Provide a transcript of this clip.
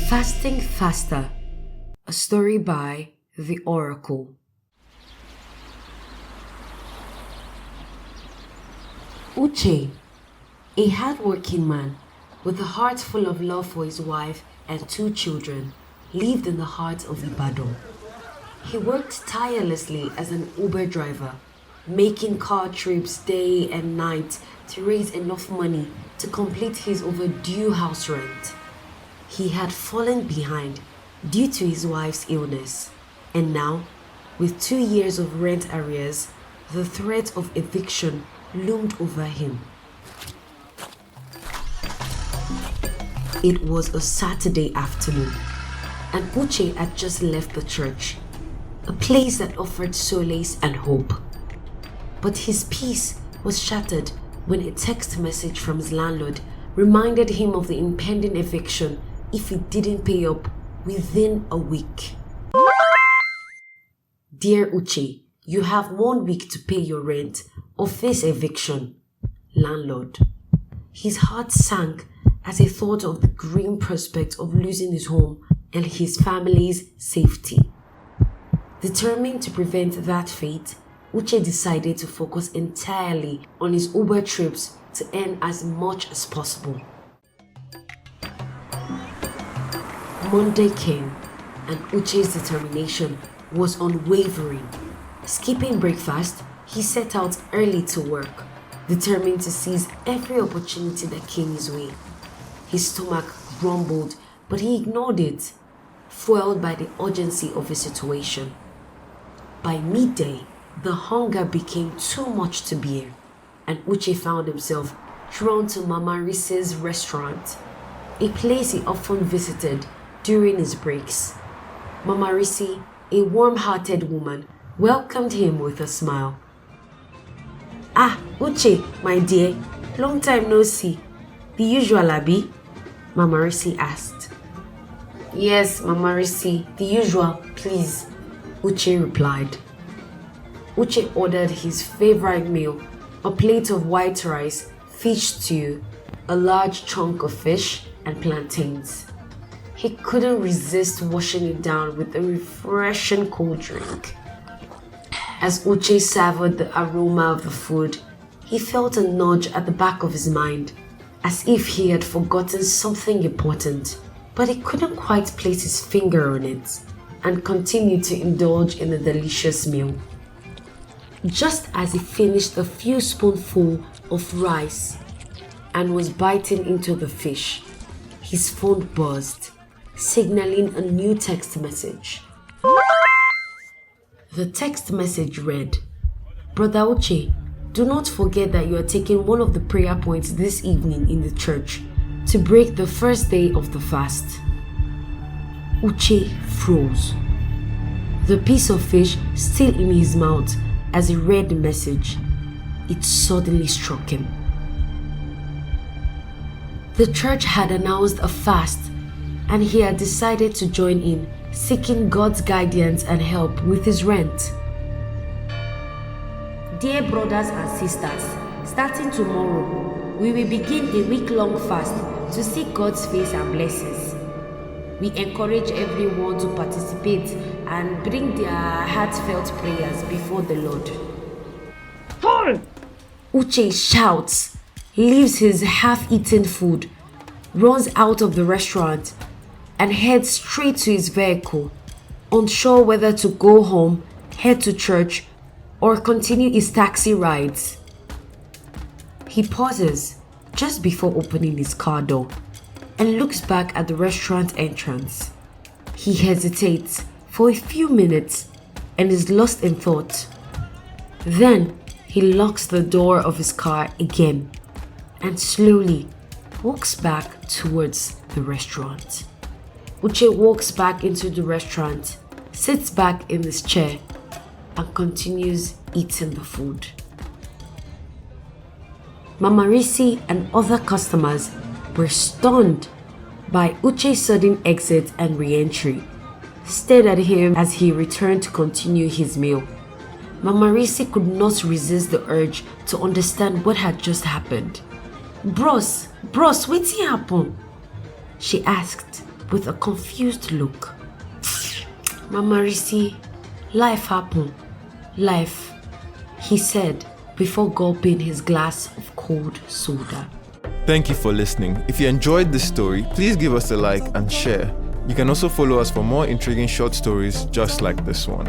Fasting Faster, a story by The Oracle. Uche, a hardworking man with a heart full of love for his wife and 2 children, lived in the heart of Ibadan. He worked tirelessly as an Uber driver, making car trips day and night to raise enough money to complete his overdue house rent. He had fallen behind due to his wife's illness, and now, with 2 years of rent arrears, the threat of eviction loomed over him. It was a Saturday afternoon, and Uche had just left the church, a place that offered solace and hope. But his peace was shattered when a text message from his landlord reminded him of the impending eviction if he didn't pay up within a week. Dear Uche, you have 1 week to pay your rent or face eviction. Landlord. His heart sank as he thought of the grim prospect of losing his home and his family's safety. Determined to prevent that fate, Uche decided to focus entirely on his Uber trips to earn as much as possible. Monday came, and Uche's determination was unwavering. Skipping breakfast, he set out early to work, determined to seize every opportunity that came his way. His stomach grumbled, but he ignored it, fueled by the urgency of his situation. By midday, the hunger became too much to bear, and Uche found himself drawn to Mama Rise's restaurant, a place he often visited during his breaks. Mama Rise, a warm-hearted woman, welcomed him with a smile. "Ah, Uche, my dear, long time no see. The usual, Abi?" Mama Rise asked. "Yes, Mama Rise, the usual, please," Uche replied. Uche ordered his favorite meal, a plate of white rice, fish stew, a large chunk of fish, and plantains. He couldn't resist washing it down with a refreshing cold drink. As Uche savored the aroma of the food, he felt a nudge at the back of his mind, as if he had forgotten something important, but he couldn't quite place his finger on it, and continued to indulge in the delicious meal. Just as he finished a few spoonfuls of rice and was biting into the fish, his phone buzzed, signaling a new text message. The text message read, "Brother Uche, do not forget that you are taking one of the prayer points this evening in the church to break the first day of the fast." Uche froze, the piece of fish still in his mouth as he read the message. It suddenly struck him. The church had announced a fast, and he had decided to join in, seeking God's guidance and help with his rent. "Dear brothers and sisters, starting tomorrow, we will begin a week-long fast to seek God's face and blessings. We encourage everyone to participate and bring their heartfelt prayers before the Lord." Uche shouts, leaves his half-eaten food, runs out of the restaurant, and heads straight to his vehicle, unsure whether to go home, head to church, or continue his taxi rides. He pauses just before opening his car door and looks back at the restaurant entrance. He hesitates for a few minutes and is lost in thought. Then he locks the door of his car again and slowly walks back towards the restaurant. Uche walks back into the restaurant, sits back in his chair, and continues eating the food. Mama Risi and other customers were stunned by Uche's sudden exit and re-entry, stared at him as he returned to continue his meal. Mama Risi could not resist the urge to understand what had just happened. Bros, wetin happen?" she asked, with a confused look. Mama Risi, life happen. Life, he said before gulping his glass of cold soda. Thank you for listening. If you enjoyed this story, please give us a like and share. You can also follow us for more intriguing short stories just like this one.